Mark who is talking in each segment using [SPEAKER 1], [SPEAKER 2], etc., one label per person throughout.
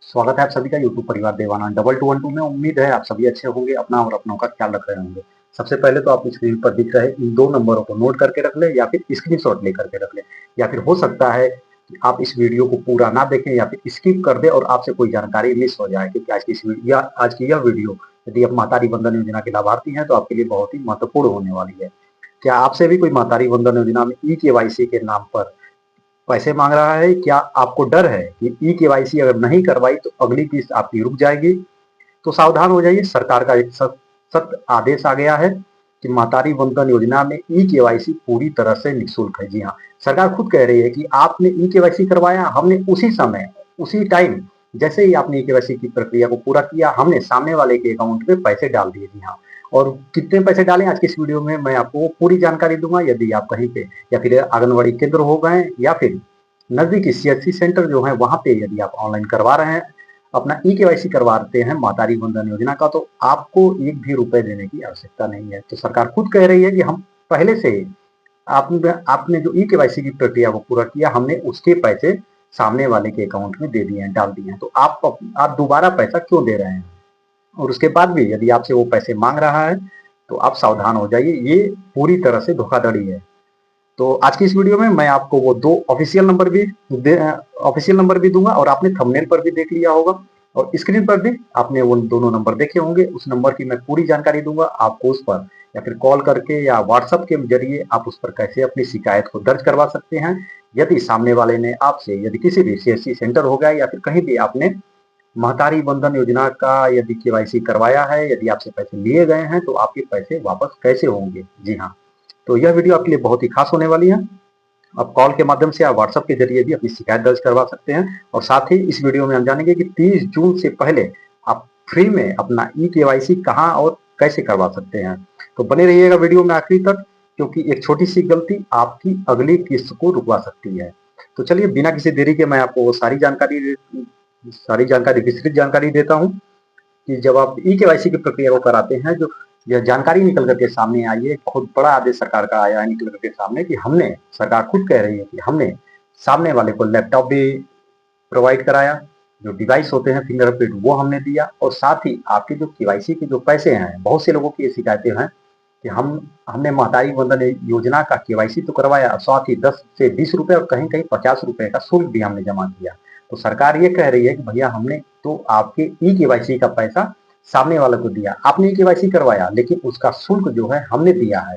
[SPEAKER 1] स्वागत है आप सभी का यूट्यूब परिवार देवाना 2212 में। उम्मीद है आप सभी अच्छे होंगे, अपना और अपनों का ख्याल रख रहे होंगे। सबसे पहले तो आप स्क्रीन पर दिख रहे इन दो नंबरों को नोट करके रख ले या फिर स्क्रीनशॉट लेकर के रख ले, या फिर हो सकता है कि आप इस वीडियो को पूरा ना देखें या फिर स्किप कर दे और आपसे कोई जानकारी मिस हो जाए, क्योंकि आज की यह वीडियो यदि आप महतारी वंदन योजना के लाभार्थी हैं तो आपके लिए बहुत ही महत्वपूर्ण होने वाली है। क्या आपसे भी कोई महतारी वंदन योजना में ई-केवाईसी के नाम पर पैसे मांग रहा है? क्या आपको डर है कि ई-केवाईसी अगर नहीं करवाई तो अगली किस्त आपकी रुक जाएगी? तो सावधान हो जाइए, सरकार का एक सख्त आदेश आ गया है कि महतारी वंदन योजना में ई-केवाईसी पूरी तरह से निःशुल्क है। जी हाँ, सरकार खुद कह रही है कि आपने ई-केवाईसी करवाया, हमने उसी समय, उसी टाइम, जैसे ही आपने ई-केवाईसी की प्रक्रिया को पूरा किया, हमने सामने वाले के अकाउंट में पैसे डाल दिए। जी हाँ, और कितने पैसे डालें आज की इस वीडियो में मैं आपको पूरी जानकारी दूंगा। यदि आप कहीं पे या फिर आंगनबाड़ी केंद्र हो गए या फिर नजदीकी सीएससी सेंटर जो है वहां पे यदि आप ऑनलाइन करवा रहे हैं, अपना ई-केवाईसी करवाते हैं महतारी वंदन योजना का, तो आपको एक भी रुपए देने की आवश्यकता नहीं है। तो सरकार खुद कह रही है कि हम पहले से आपने आपने जो ई-केवाईसी की प्रक्रिया को पूरा किया, हमने उसके पैसे सामने वाले के अकाउंट में दे दिए हैं, डाल दिए हैं। तो आप दोबारा पैसा क्यों दे रहे हैं? और उसके बाद भी यदि आपसे वो पैसे मांग रहा है तो आप सावधान हो जाइए, ये पूरी तरह से धोखाधड़ी है। तो आज की इस वीडियो में मैं आपको वो दो ऑफिशियल नंबर भी दूंगा, और आपने थंबनेल पर भी देख लिया होगा और स्क्रीन पर भी आपने वो दोनों नंबर देखे होंगे। उस नंबर की मैं पूरी जानकारी दूंगा आपको, उस पर या फिर कॉल करके या व्हाट्सएप के जरिए आप उस पर कैसे अपनी शिकायत को दर्ज करवा सकते हैं। यदि सामने वाले ने आपसे, यदि किसी भी सीएससी सेंटर हो गया या फिर कहीं भी आपने महतारी वंदन योजना का यदि केवाईसी करवाया है, यदि आपसे पैसे लिए गए हैं, तो आपके पैसे वापस कैसे होंगे। जी हाँ, तो यह वीडियो आपके लिए बहुत ही खास होने वाली है। आप कॉल के माध्यम से या व्हाट्सएप के जरिए भी अपनी शिकायत दर्ज करवा सकते हैं। और साथ ही इस वीडियो में हम जानेंगे कि 30 जून से पहले आप फ्री में अपना ई-केवाईसी कहां और कैसे करवा सकते हैं। तो बने रहिएगा वीडियो में आखिरी तक, क्योंकि एक छोटी सी गलती आपकी अगली किस्त को रुकवा सकती है। तो चलिए बिना किसी देरी के मैं आपको वो सारी जानकारी विस्तृत जानकारी देता हूँ कि जब आप ई-केवाईसी की प्रक्रिया को कराते हैं, जो यह जानकारी निकल करके सामने आई है, बहुत बड़ा आदेश सरकार का आया है निकल करके सामने कि हमने, सरकार खुद कह रही है कि हमने सामने वाले को लैपटॉप भी प्रोवाइड कराया, जो डिवाइस होते हैं फिंगरप्रिंट वो हमने दिया, और साथ ही आपके जो केवाईसी के जो पैसे हैं, बहुत से लोगों की ये शिकायतें हैं कि हमने महतारी वंदन योजना का केवाईसी तो करवाया, साथ ही 10 से 20 रुपए और कहीं कहीं 50 रुपए का शुल्क भी हमने जमा किया। तो सरकार ये कह रही है कि भैया हमने तो आपके ई केवाईसी का पैसा सामने वाले को दिया, आपने ई केवाईसी करवाया, लेकिन उसका शुल्क जो है हमने दिया है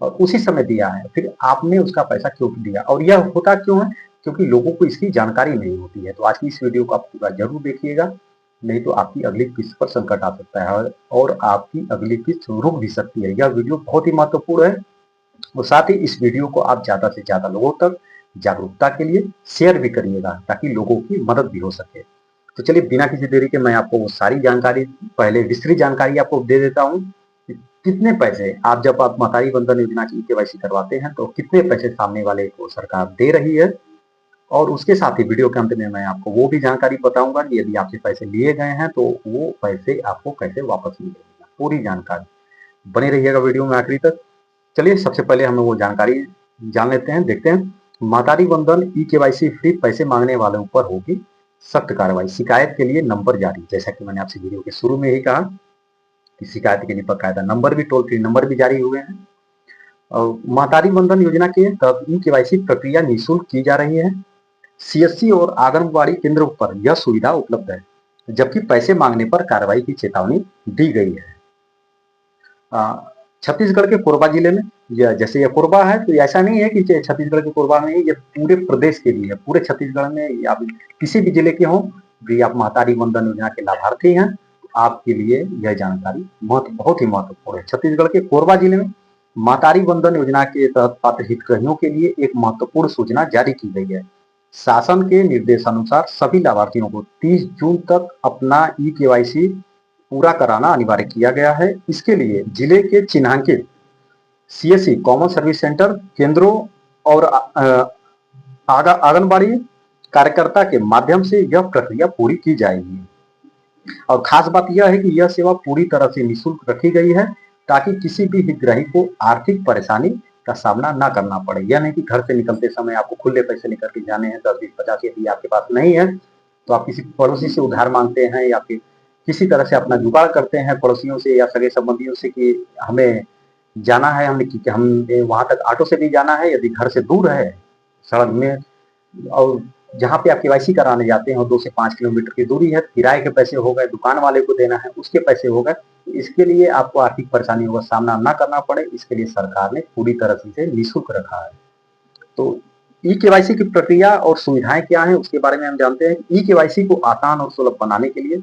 [SPEAKER 1] और उसी समय दिया है, फिर आपने उसका पैसा क्यों दिया? और यह होता क्यों है? क्योंकि लोगों को इसकी जानकारी नहीं होती है। तो आज की इस वीडियो को आप पूरा जरूर देखिएगा, नहीं तो आपकी अगली किस्त पर संकट आ सकता है और आपकी अगली किस्त रुक भी सकती है। यह वीडियो बहुत ही महत्वपूर्ण है, और साथ ही इस वीडियो को आप ज्यादा से ज्यादा लोगों तक जागरूकता के लिए शेयर भी करिएगा, ताकि लोगों की मदद भी हो सके। तो चलिए बिना किसी देरी के मैं आपको वो सारी जानकारी, पहले विस्तृत जानकारी आपको दे देता हूँ। कितने पैसे आप, जब आप महतारी वंदन योजना की केवाईसी करवाते हैं, तो कितने पैसे सामने वाले को सरकार दे रही है, और उसके साथ ही वीडियो के अंत में मैं आपको वो भी जानकारी बताऊंगा कि यदि आपसे पैसे लिए गए हैं तो वो पैसे आपको कैसे वापस मिलेगा, पूरी जानकारी। बने रहिएगा वीडियो में आखिरी तक। चलिए सबसे पहले हमें वो जानकारी जान लेते हैं, देखते हैं। महतारी वंदन ई-केवाईसी फ्री पैसे मांगने वालों पर होगी सख्त कार्रवाई, शिकायत के लिए नंबर जारी। जैसा कि मैंने आपसे वीडियो के शुरू में ही कहा कि शिकायत के लिए बकायदा नंबर भी, टोल फ्री नंबर भी जारी हुए हैं। और महतारी वंदन योजना के तहत ई-केवाईसी प्रक्रिया निःशुल्क की जा रही है। सीएससी और आंगनबाड़ी केंद्रों पर यह सुविधा उपलब्ध है, जबकि पैसे मांगने पर कार्रवाई की चेतावनी दी गई है। छत्तीसगढ़ के कोरबा जिले में, जैसे ये कोरबा है, तो ऐसा नहीं है कि छत्तीसगढ़ के कोरबा में, ये पूरे प्रदेश के लिए, पूरे छत्तीसगढ़ में या किसी भी जिले के हों, भी आप महतारी वंदन योजना के लाभार्थी हैं, तो आपके लिए यह जानकारी बहुत ही महत्वपूर्ण है। छत्तीसगढ़ के कोरबा जिले में महतारी वंदन योजना के तहत पात्र हितग्राहियों के लिए एक महत्वपूर्ण सूचना जारी की गई है। शासन के निर्देशानुसार सभी लाभार्थियों को 30 जून तक अपना ई केवाईसी पूरा कराना अनिवार्य किया गया है। इसके लिए जिले के चिन्हांकित सीएससी कॉमन सर्विस सेंटर केंद्रों और आंगनबाड़ी कार्यकर्ता के माध्यम से यह प्रक्रिया पूरी की जाएगी। और खास बात यह है कि यह सेवा पूरी तरह से निःशुल्क रखी गई है, ताकि किसी भी हितग्राही को आर्थिक परेशानी का सामना ना करना पड़े। यह नहीं कि घर से निकलते समय आपको खुले पैसे लेकर के जाने हैं 10, 20, 50, यदि आपके पास नहीं है तो आप किसी पड़ोसी से उधार मांगते हैं या फिर किसी तरह से अपना जुगाड़ करते हैं पड़ोसियों से या सगे संबंधियों से कि हमें जाना है, हमें वहां तक ऑटो से भी जाना है, यदि घर से दूर है सड़क में, और जहाँ पे आप केवाईसी कराने जाते हैं और 2 से 5 किलोमीटर की दूरी है, किराए के पैसे हो गए, दुकान वाले को देना है, उसके पैसे हो गए। इसके लिए आपको आर्थिक परेशानियों का सामना ना करना पड़े, इसके लिए सरकार ने पूरी तरह से इसे निःशुल्क रखा है। तो ई केवाईसी की प्रक्रिया और सुविधाएं क्या हैं, उसके बारे में हम जानते हैं। ई केवाईसी को आसान और सुलभ बनाने के लिए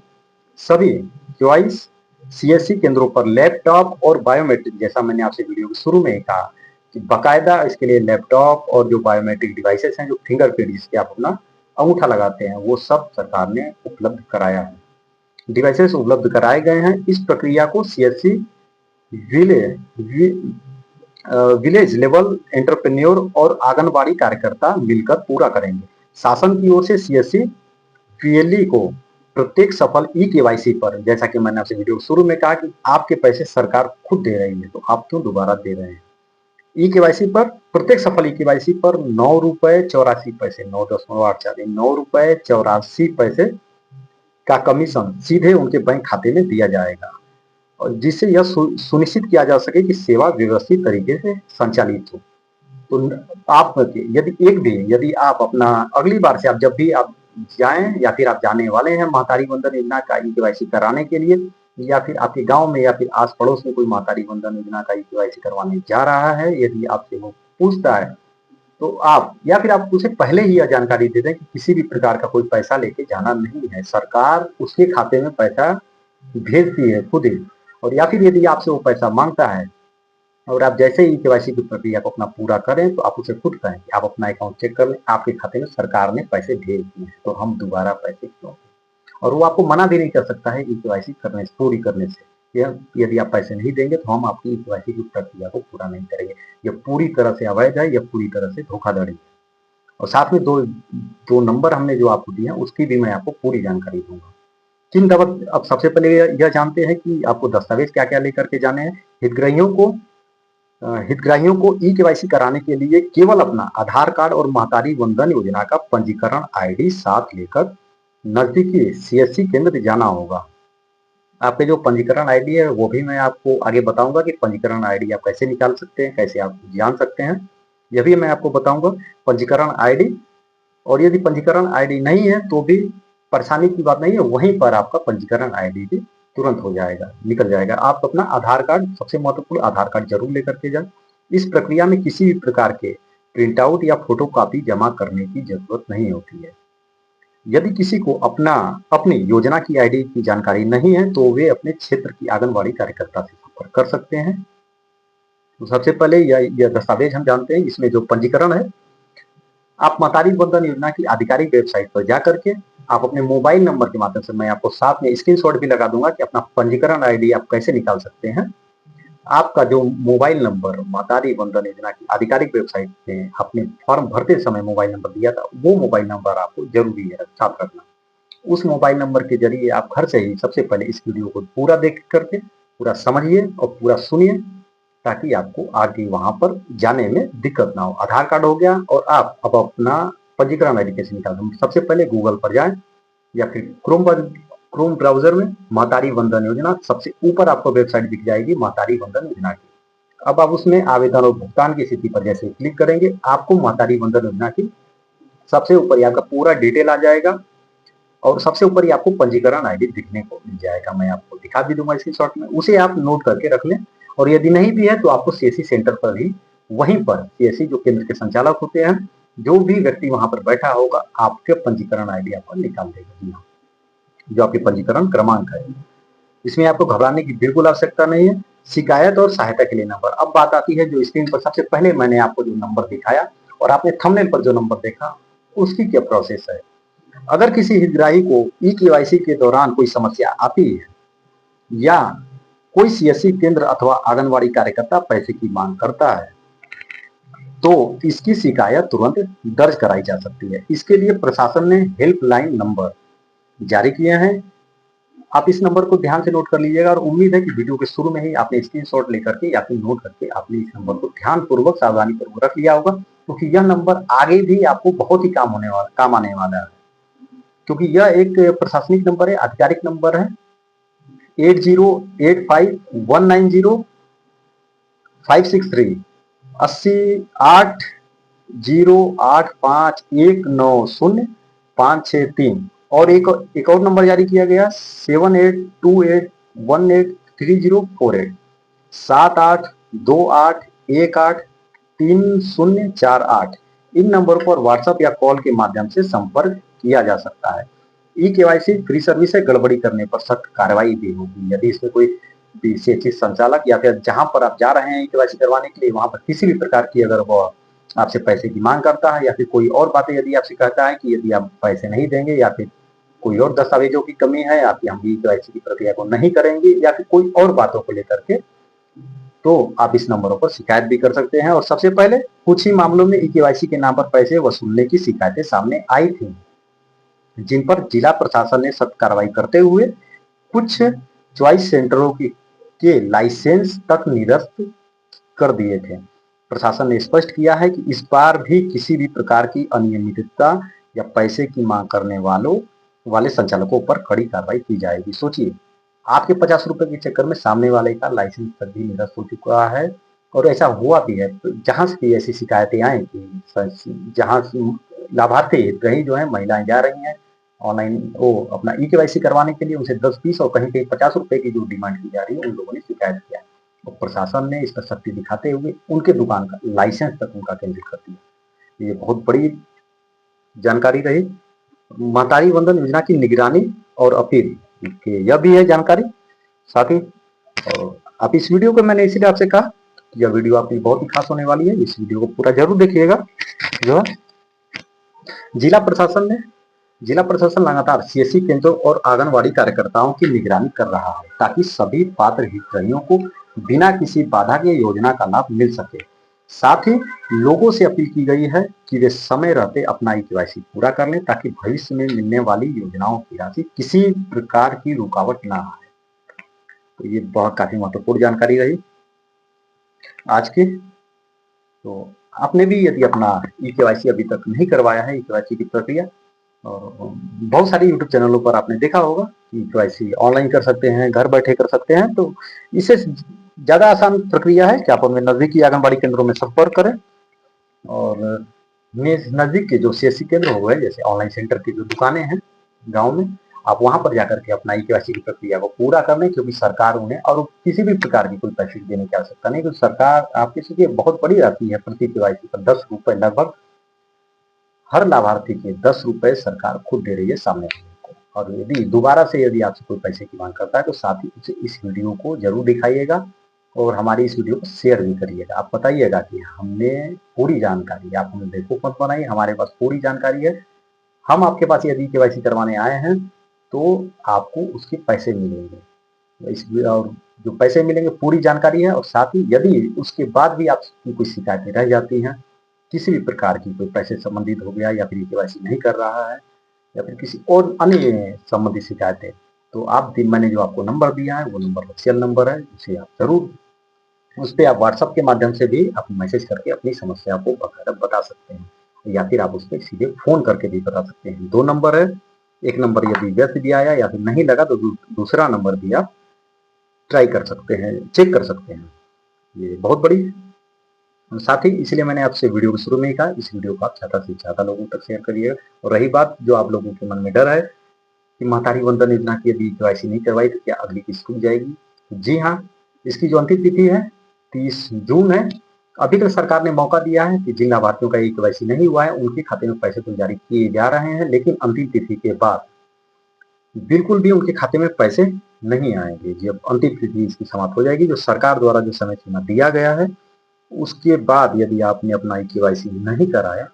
[SPEAKER 1] सभी केवाईसी सीएससी केंद्रों पर लैपटॉप और बायोमेट्रिक, जैसा मैंने आपसे वीडियो के शुरू में कहा कि बाकायदा इसके लिए लैपटॉप और जो बायोमेट्रिक डिवाइसेस हैं, जो फिंगरप्रिंट जिसके आप अपना अंगूठा लगाते हैं, वो सब सरकार ने उपलब्ध कराया है, डिवाइसेस उपलब्ध कराए गए हैं। इस प्रक्रिया को CSC village village level entrepreneur और आंगनबाड़ी कार्यकर्ता मिलकर पूरा करेंगे। शासन की ओर से सीएससी पीएलई को प्रत्येक सफल ई केवाईसी पर, जैसा कि मैंने आपसे वीडियो शुरू में कहा कि आपके पैसे सरकार खुद दे रही है, तो आप क्यों दोबारा दे रहे हैं। ई केवाईसी पर, प्रत्येक सफल ई केवाईसी पर 9 रुपए 84 पैसे, 9.84, 9 रुपए 84 पैसे का कमीशन सीधे उनके बैंक खाते में दिया जाएगा, और जिससे यह सुनिश्चित किया जा सके कि सेवा व्यवस्थित तरीके से संचालित हो। तो आप यदि आप अपना अगली बार से आप जब भी आप जाएं या फिर आप जाने वाले हैं महतारी वंदन योजना का ई केवाईसी कराने के लिए, या फिर आपके गांव में या फिर आस पड़ोस में कोई महतारी वंदन योजना का ई केवाईसी करवाने जा रहा है, यदि आपसे वो पूछता है तो आप या फिर आप उसे पहले ही यह जानकारी दे दें कि किसी भी प्रकार का कोई पैसा लेके जाना नहीं है, सरकार उसके खाते में पैसा भेजती है खुद ही। और या फिर यदि आपसे वो पैसा मांगता है और आप जैसे ही केवाईसी की प्रक्रिया को अपना पूरा करें, तो आप उसे खुद कहें कि आप अपना अकाउंट चेक कर लें, आपके खाते में सरकार ने पैसे भेज दिए हैं, तो हम दोबारा पैसे क्यों दें। और वो आपको मना भी नहीं कर सकता है ई केवाईसी करने से, पूरी करने से। यदि आप पैसे नहीं देंगे तो हम आपकी ई केवाईसी की प्रक्रिया को पूरा नहीं करेंगे। यह पूरी तरह से अवैध है, यह पूरी तरह से धोखाधड़ी है। और साथ में दो नंबर हमने जो आपको दिए हैं उसकी भी मैं आपको पूरी जानकारी दूंगा। किन दवा अब सबसे पहले यह जानते हैं कि आपको दस्तावेज क्या क्या लेकर के जाने हैं। हितग्राहियों को ई केवाईसी कराने के लिए केवल अपना आधार कार्ड और महतारी वंदन योजना का पंजीकरण आईडी साथ लेकर नजदीकी सीएससी केंद्र जाना होगा। आपके जो पंजीकरण आईडी है वो भी मैं आपको आगे बताऊंगा कि पंजीकरण आईडी आप कैसे निकाल सकते हैं, कैसे आप जान सकते हैं, यह भी मैं आपको बताऊंगा। पंजीकरण आईडी, और यदि पंजीकरण आईडी नहीं है तो भी परेशानी की बात नहीं है, वहीं पर आपका पंजीकरण आईडी भी तुरंत हो जाएगा, निकल जाएगा। आप अपना आधार कार्ड, सबसे महत्वपूर्ण आधार कार्ड जरूर लेकर के जाएं। इस प्रक्रिया में किसी भी प्रकार के प्रिंट आउट या फोटो कॉपी जमा करने की जरूरत नहीं होती है। यदि किसी को अपनी योजना की आईडी की जानकारी नहीं है तो वे अपने क्षेत्र की आंगनबाड़ी कार्यकर्ता से संपर्क कर सकते हैं। तो सबसे पहले यह दस्तावेज हम जानते हैं। इसमें जो पंजीकरण है, आप महतारी वंदन योजना की आधिकारिक वेबसाइट पर जाकर के आप अपने मोबाइल नंबर के माध्यम से, मैं आपको साथ में स्क्रीनशॉट भी लगा दूंगा कि अपना पंजीकरण आईडी आप कैसे निकाल सकते हैं। आपका जो मोबाइल नंबर महतारी वंदन योजना की आधिकारिक वेबसाइट में आपने फॉर्म भरते समय मोबाइल नंबर दिया था, वो मोबाइल नंबर आपको जरूरी है साथ रखना। उस मोबाइल नंबर के जरिए आप घर से ही सबसे पहले इस वीडियो को पूरा देख करके पूरा समझिए और पूरा सुनिए, ताकि आपको आगे वहां पर जाने में दिक्कत ना हो। आधार कार्ड हो गया, और आप अब अपना पंजीकरण आईडी कैसे निकालें। सबसे पहले गूगल पर जाएं या फिर क्रोम ब्राउजर में महतारी वंदन योजना, सबसे ऊपर आपको वेबसाइट दिख जाएगी महतारी वंदन योजना की। अब आप उसमें आवेदन और भुगतान की स्थिति पर जैसे क्लिक करेंगे, आपको महतारी वंदन योजना की सबसे ऊपर आपका पूरा डिटेल आ जाएगा, और सबसे ऊपर ही आपको पंजीकरण आईडी दिखने को मिल जाएगा। मैं आपको दिखा भी दूंगा स्क्रीनशॉट में, उसे आप नोट करके रख लें। और यदि नहीं भी है तो आपको सीएससी सेंटर पर ही, वहीं पर सीएससी जो केंद्र के संचालक होते हैं, जो भी व्यक्ति वहां पर बैठा होगा, आपके पंजीकरण आईडी आपको निकाल देगा, जो आपके पंजीकरण क्रमांक है। इसमें आपको घबराने की बिल्कुल आवश्यकता नहीं है। शिकायत और सहायता के लिए नंबर, अब बात आती है जो स्क्रीन पर सबसे पहले मैंने आपको जो नंबर दिखाया और आपने थंबनेल पर जो नंबर देखा, उसकी क्या प्रोसेस है। अगर किसी हितग्राही को ई केवाईसी के दौरान कोई समस्या आती है या कोई सीएससी केंद्र अथवा आंगनबाड़ी कार्यकर्ता पैसे की मांग करता है, तो इसकी शिकायत तुरंत दर्ज कराई जा सकती है। इसके लिए प्रशासन ने हेल्पलाइन नंबर जारी किए हैं। आप इस नंबर को ध्यान से नोट कर लीजिएगा, और उम्मीद है कि वीडियो के शुरू में ही आपने स्क्रीनशॉट लेकर के या फिर नोट करके आपने इस नंबर को ध्यानपूर्वक सावधानी पूर्वक रख लिया होगा, क्योंकि यह नंबर आगे भी आपको बहुत ही काम आने वाला है। क्योंकि यह एक प्रशासनिक नंबर है, आधिकारिक नंबर है 8085190563 880851900563 और एक और नंबर जारी किया गया 7828183048 7828183048। इन नंबर पर व्हाट्सएप या कॉल के माध्यम से संपर्क किया जा सकता है। ई केवाईसी फ्री सर्विस है, गड़बड़ी करने पर सख्त कार्रवाई भी होगी। यदि इसमें कोई बीसीएससी संचालक या फिर जहां पर आप जा रहे हैं ई केवाईसी करवाने के लिए वहां पर किसी भी प्रकार की अगर वो आपसे पैसे की मांग करता है या फिर कोई और बातें यदि आपसे कहता है कि यदि आप पैसे नहीं देंगे या फिर कोई और दस्तावेजों की कमी है, आपकी हम ई केवाईसी की प्रक्रिया को नहीं करेंगे या फिर कोई और बातों को लेकर के, तो आप इस नंबरों पर शिकायत भी कर सकते हैं। और सबसे पहले कुछ ही मामलों में ई केवाईसी के नाम पर पैसे वसूलने की शिकायतें सामने आई थी, जिन पर जिला प्रशासन ने सख्त कार्रवाई करते हुए कुछ च्वाइस सेंटरों के लाइसेंस तक निरस्त कर दिए थे। प्रशासन ने स्पष्ट किया है कि इस बार भी किसी भी प्रकार की अनियमितता या पैसे की मांग करने वाले संचालकों पर कड़ी कार्रवाई की जाएगी। सोचिए, आपके 50 रुपए के चक्कर में सामने वाले का लाइसेंस तक भी निरस्त हो चुका है और ऐसा हुआ भी है। तो जहां से भी ऐसी शिकायतें आए कि जहां लाभार्थी हितग्राही जो है महिलाएं जा रही हैं ऑनलाइन वो अपना ई केवाईसी करवाने के लिए, उनसे 10-20 और कहीं कहीं 50 रुपए की जो डिमांड की जा रही है, उन लोगों ने शिकायत किया और प्रशासन ने इस पर सख्ती दिखाते हुए उनके दुकान का लाइसेंस तक उनका कैंसिल कर दिया। ये बहुत बड़ी जानकारी रही। महतारी वंदन योजना की निगरानी और अपील के यह भी है जानकारी। साथ ही आप इस वीडियो को मैंने इसीलिए आपसे कहा कि यह वीडियो आपकी बहुत ही खास होने वाली है, इस वीडियो को पूरा जरूर देखिएगा। जो जिला प्रशासन लगातार सीएससी केंद्रों और आंगनवाड़ी कार्यकर्ताओं की निगरानी कर रहा है ताकि सभी पात्र हितग्राहियों को बिना किसी बाधा के योजना का लाभ मिल सके। साथ ही लोगों से अपील की गई है कि वे समय रहते अपना ई केवाईसी पूरा कर लें ताकि भविष्य में मिलने वाली योजनाओं की राशि किसी प्रकार की रुकावट ना आए। तो ये बहुत काफी महत्वपूर्ण जानकारी रही आज की। तो आपने भी यदि अपना ई केवाईसी अभी तक नहीं करवाया है, ई केवाईसी की प्रक्रिया, और बहुत सारे यूट्यूब चैनलों पर आपने देखा होगा कि केवाईसी ऑनलाइन कर सकते हैं, घर बैठे कर सकते हैं, तो इससे ज्यादा आसान प्रक्रिया है कि आप अपने नजदीकी आंगनबाड़ी केंद्रों में संपर्क करें और नजदीक के जो सीएससी केंद्र हो गए, जैसे ऑनलाइन सेंटर की जो दुकानें हैं गांव में, आप वहां पर जाकर के अपना ई केवाईसी की प्रक्रिया को पूरा कर लें, क्योंकि सरकार उन्हें और किसी भी प्रकार की कोई पैसे देने की आवश्यकता नहीं, क्योंकि सरकार आपके से बहुत बड़ी राशि है प्रति केवाईसी पर 10 रुपए, लगभग हर लाभार्थी के 10 रुपए सरकार खुद दे रही है सामने वाले को। और यदि दोबारा से यदि आपसे कोई पैसे की मांग करता है तो साथ ही उसे इस वीडियो को जरूर दिखाइएगा और हमारी इस वीडियो को शेयर भी करिएगा। आप बताइएगा कि हमने पूरी जानकारी, आप हमें बेवकूफ मत बनाइए, हमारे पास पूरी जानकारी है। हम आपके पास यदि केवाईसी करवाने आए हैं तो आपको उसके पैसे मिलेंगे, इस और जो पैसे मिलेंगे पूरी जानकारी है। और साथ ही यदि उसके बाद भी आपकी कोई शिकायतें रह जाती हैं, किसी भी प्रकार की, कोई पैसे संबंधित हो गया या फिर केवाईसी नहीं कर रहा है या फिर किसी और अन्य संबंधित शिकायतें, तो आप मैंने जो आपको नंबर दिया है वो नंबर ऑफिशियल नंबर है, उसे आप जरूर उस पर आप व्हाट्सएप के माध्यम से भी आप मैसेज करके अपनी समस्या को बता सकते हैं या फिर आप उस पर सीधे फोन करके भी बता सकते हैं। 2 नंबर है, एक नंबर यदि व्यस्त भी आया या फिर नहीं लगा तो दूसरा नंबर भी आप ट्राई कर सकते हैं, चेक कर सकते हैं। ये बहुत बड़ी साथ ही इसलिए मैंने आपसे वीडियो के शुरू में ही कहा, इस वीडियो को आप ज्यादा से ज्यादा लोगों तक शेयर करिएगा। और रही बात जो आप लोगों के मन में डर है कि महतारी वंदन योजना की यदि केवाईसी नहीं करवाई तो क्या अगली किस्त रुक जाएगी, जी हाँ, इसकी जो अंतिम तिथि है 30 जून है। अभी तक सरकार ने मौका दिया है कि जिन लाभार्थियों का केवाईसी नहीं हुआ है उनके खाते में पैसे तो जारी किए जा रहे हैं, लेकिन अंतिम तिथि के बाद बिल्कुल भी उनके खाते में पैसे नहीं आएंगे। जब अंतिम तिथि इसकी समाप्त हो जाएगी, जो सरकार द्वारा जो समय सीमा दिया गया है, उसके बाद यदि आपने अपना केवाईसी नहीं कराया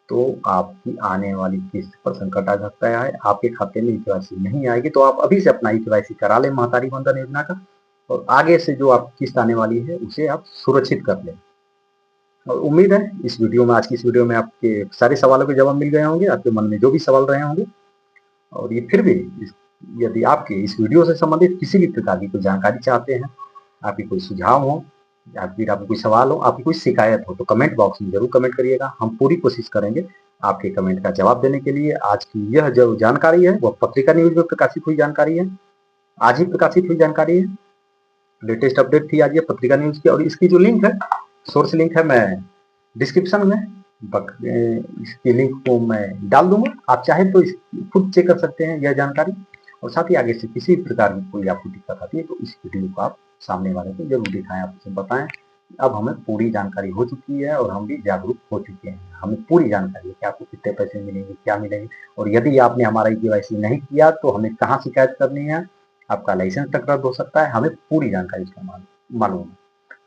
[SPEAKER 1] तो आपकी आने वाली किस्त पर संकट आ सकता है। आपके खाते में केवाईसी नहीं आएगी तो आप अभी से अपना केवाईसी करा लें महतारी वंदन योजना का, और आगे से जो आप किस्त आने वाली है उसे आप सुरक्षित कर लें। और उम्मीद है इस वीडियो में, आज की इस वीडियो में आपके सारे सवालों के जवाब मिल गए होंगे, आपके मन में जो भी सवाल रहे होंगे। और ये फिर भी यदि आपके इस वीडियो से संबंधित किसी भी प्रकार की कोई जानकारी चाहते हैं, आपकी कोई सुझाव हो या फिर आपको कोई सवाल हो, आपकी कोई शिकायत हो, तो कमेंट बॉक्स में जरूर कमेंट करिएगा। हम पूरी कोशिश करेंगे आपके कमेंट का जवाब देने के लिए। आज की यह जो जानकारी है वह पत्रिका न्यूज में प्रकाशित हुई जानकारी है, आज ही प्रकाशित हुई जानकारी है, लेटेस्ट अपडेट थी आज ये पत्रिका न्यूज की। और इसकी जो लिंक है, सोर्स लिंक है, मैं डिस्क्रिप्शन में इसकी लिंक को मैं डाल दूंगा। आप चाहे तो खुद चेक कर सकते हैं यह जानकारी। और साथ ही आगे से किसी भी प्रकार की कोई आपको दिक्कत आती है तो इस वीडियो को आप सामने वाले को जरूर दिखाएं, आप उसे बताएं। अब हमें पूरी जानकारी हो चुकी है और हम भी जागरूक हो चुके हैं, हमें पूरी जानकारी है कि आपको कितने पैसे मिलेंगे, क्या मिलेंगे। और यदि आपने हमारा केवाईसी नहीं किया तो हमें कहाँ शिकायत करनी है, आपका लाइसेंस तक रद्द हो सकता है, हमें पूरी जानकारी इसका मालूम है।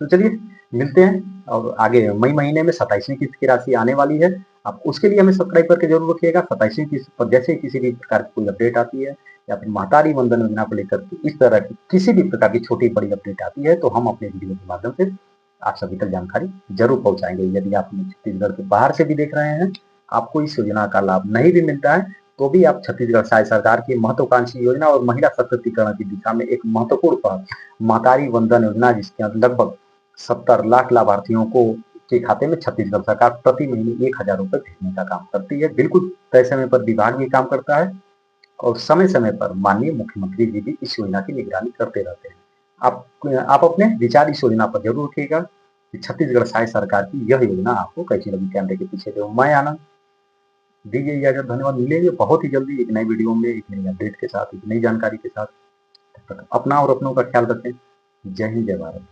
[SPEAKER 1] तो चलिए मिलते हैं। और आगे मई महीने में 27वीं किस्त की राशि आने वाली है, आप उसके लिए हमें सब्सक्राइब करके जरूर रखिएगा। 27वीं किस्त पर जैसे किसी भी प्रकार की कोई अपडेट आती है या फिर महतारी वंदन योजना को लेकर के इस तरह की किसी भी प्रकार की छोटी बड़ी अपडेट आती है तो हम अपने वीडियो के माध्यम से आप सभी तक जानकारी जरूर पहुंचाएंगे। यदि आप छत्तीसगढ़ के बाहर से भी देख रहे हैं, आपको इस योजना का लाभ नहीं भी मिलता है तो भी आप छत्तीसगढ़ सरकार की महत्वाकांक्षी योजना और महिला सशक्तिकरण की दिशा में एक महत्वपूर्ण पहल महतारी वंदन योजना, जिसके लगभग 70 लाख लाभार्थियों को के खाते में छत्तीसगढ़ सरकार प्रति महीने 1,000 रुपए भेजने का काम करती है। बिल्कुल तय समय पर विभाग भी काम करता है और समय समय पर माननीय मुख्यमंत्री जी भी इस योजना की निगरानी करते रहते हैं। आप अपने विचार इस योजना पर जरूर रखिएगा कि छत्तीसगढ़ सरकार की यह योजना आपको कैसी लगी। कैमरे के पीछे जो मैं आनंद, दीजिए इजाजत, धन्यवाद। मिलेंगे बहुत ही जल्दी एक नई वीडियो में, एक नई अपडेट के साथ, एक नई जानकारी के साथ। तब तक अपना और अपनों का ख्याल रखें। जय हिंद, जय भारत।